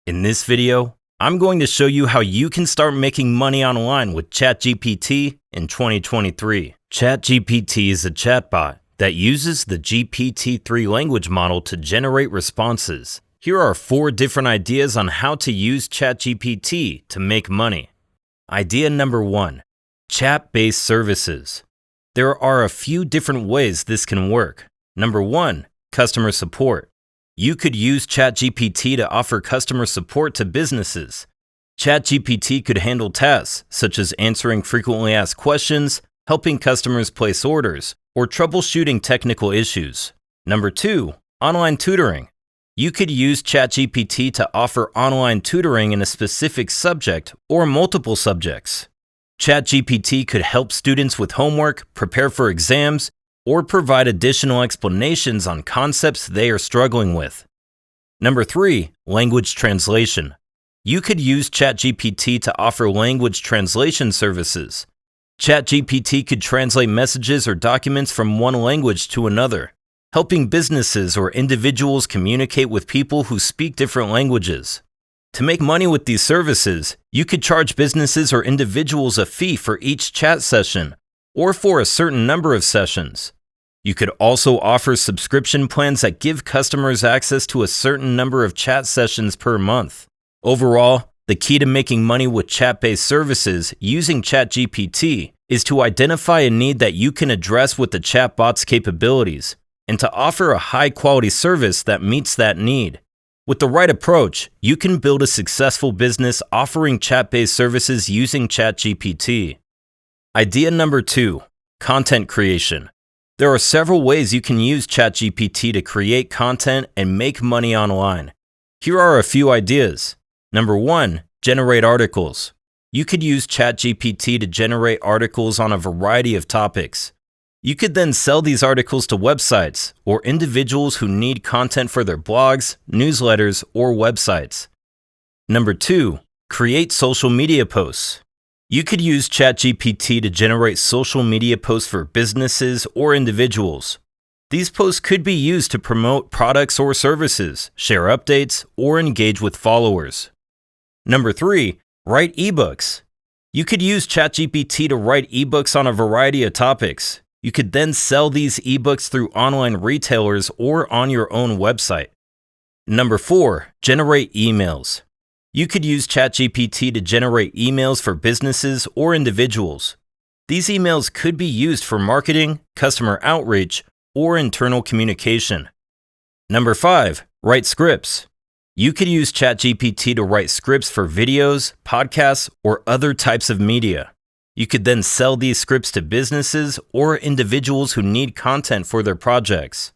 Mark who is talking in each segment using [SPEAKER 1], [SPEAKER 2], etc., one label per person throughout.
[SPEAKER 1] In this video, I'm going to show you how you can start making money online with ChatGPT in 2023. ChatGPT is a chatbot that uses the GPT-3 language model to generate responses. Here are 4 different ideas on how to use ChatGPT to make money. Idea number 1, chat-based services. There are a few different ways this can work. Number 1, customer support. You could use ChatGPT to offer customer support to businesses. ChatGPT could handle tasks such as answering frequently asked questions, helping customers place orders, or troubleshooting technical issues. Number 2, online tutoring. You could use ChatGPT to offer online tutoring in a specific subject or multiple subjects. ChatGPT could help students with homework, prepare for exams, or provide additional explanations on concepts they are struggling with. Number 3, language translation. You could use ChatGPT to offer language translation services. ChatGPT could translate messages or documents from one language to another, helping businesses or individuals communicate with people who speak different languages. To make money with these services, you could charge businesses or individuals a fee for each chat session, or for a certain number of sessions. You could also offer subscription plans that give customers access to a certain number of chat sessions per month. Overall, the key to making money with chat-based services using ChatGPT is to identify a need that you can address with the chatbot's capabilities, and to offer a high-quality service that meets that need. With the right approach, you can build a successful business offering chat-based services using ChatGPT. Idea number 2, content creation. There are several ways you can use ChatGPT to create content and make money online. Here are a few ideas. Number 1, generate articles. You could use ChatGPT to generate articles on a variety of topics. You could then sell these articles to websites or individuals who need content for their blogs, newsletters, or websites. Number 2, create social media posts. You could use ChatGPT to generate social media posts for businesses or individuals. These posts could be used to promote products or services, share updates, or engage with followers. Number 3, write ebooks. You could use ChatGPT to write ebooks on a variety of topics. You could then sell these ebooks through online retailers or on your own website. Number 4, generate emails. You could use ChatGPT to generate emails for businesses or individuals. These emails could be used for marketing, customer outreach, or internal communication. Number 5, write scripts. You could use ChatGPT to write scripts for videos, podcasts, or other types of media. You could then sell these scripts to businesses or individuals who need content for their projects.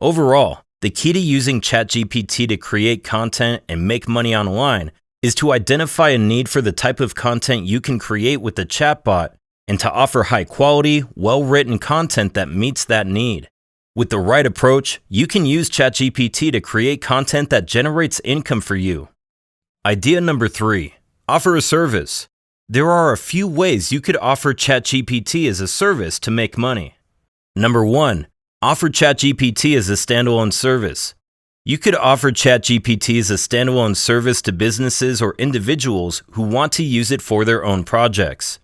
[SPEAKER 1] Overall, the key to using ChatGPT to create content and make money online is to identify a need for the type of content you can create with the chatbot and to offer high-quality, well-written content that meets that need. With the right approach, you can use ChatGPT to create content that generates income for you. Idea number 3, offer a service. There are a few ways you could offer ChatGPT as a service to make money. Number 1, offer ChatGPT as a standalone service. You could offer ChatGPT as a standalone service to businesses or individuals who want to use it for their own projects.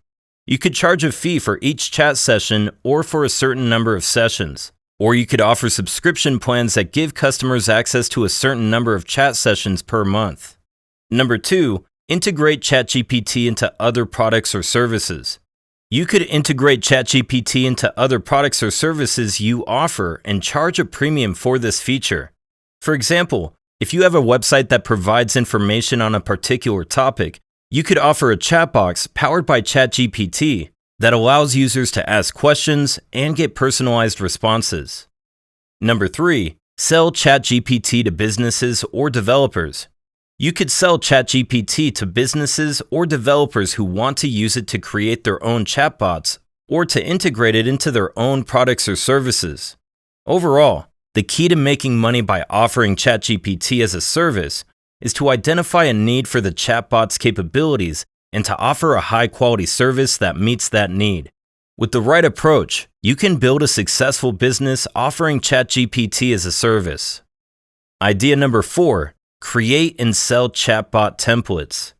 [SPEAKER 1] You could charge a fee for each chat session or for a certain number of sessions. Or you could offer subscription plans that give customers access to a certain number of chat sessions per month. Number 2, integrate ChatGPT into other products or services. You could integrate ChatGPT into other products or services you offer and charge a premium for this feature. For example, if you have a website that provides information on a particular topic, you could offer a chat box powered by ChatGPT that allows users to ask questions and get personalized responses. Number 3, sell ChatGPT to businesses or developers. You could sell ChatGPT to businesses or developers who want to use it to create their own chatbots or to integrate it into their own products or services. Overall, the key to making money by offering ChatGPT as a service is to identify a need for the chatbot's capabilities and to offer a high-quality service that meets that need. With the right approach, you can build a successful business offering ChatGPT as a service. Idea number 4, Create and sell chatbot templates.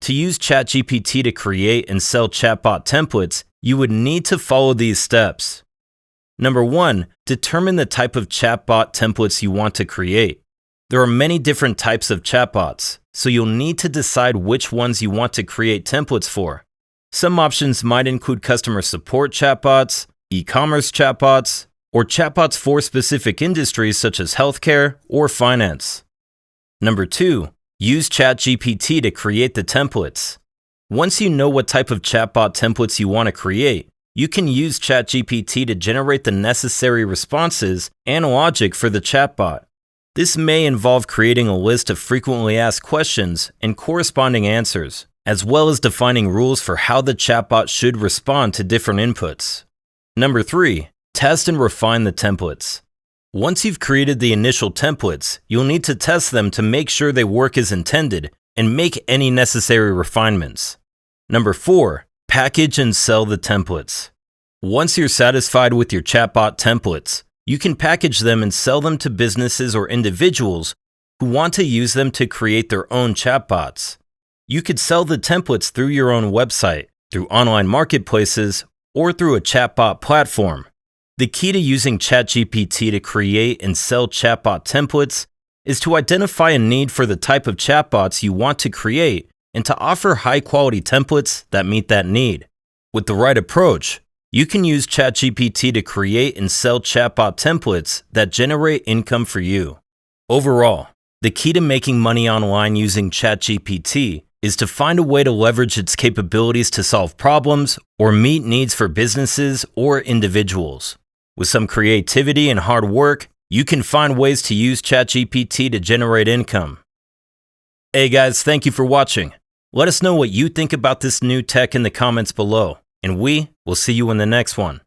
[SPEAKER 1] To use ChatGPT to create and sell chatbot templates, you would need to follow these steps. Number 1, determine the type of chatbot templates you want to create. There are many different types of chatbots, so you'll need to decide which ones you want to create templates for. Some options might include customer support chatbots, e-commerce chatbots, or chatbots for specific industries such as healthcare or finance. Number 2, use ChatGPT to create the templates. Once you know what type of chatbot templates you want to create, you can use ChatGPT to generate the necessary responses and logic for the chatbot. This may involve creating a list of frequently asked questions and corresponding answers, as well as defining rules for how the chatbot should respond to different inputs. Number 3, test and refine the templates. Once you've created the initial templates, you'll need to test them to make sure they work as intended and make any necessary refinements. Number 4, package and sell the templates. Once you're satisfied with your chatbot templates, you can package them and sell them to businesses or individuals who want to use them to create their own chatbots. You could sell the templates through your own website, through online marketplaces, or through a chatbot platform. The key to using ChatGPT to create and sell chatbot templates is to identify a need for the type of chatbots you want to create and to offer high-quality templates that meet that need. With the right approach, you can use ChatGPT to create and sell chatbot templates that generate income for you. Overall, the key to making money online using ChatGPT is to find a way to leverage its capabilities to solve problems or meet needs for businesses or individuals. With some creativity and hard work, you can find ways to use ChatGPT to generate income. Hey guys, thank you for watching. Let us know what you think about this new tech in the comments below, and we will see you in the next one.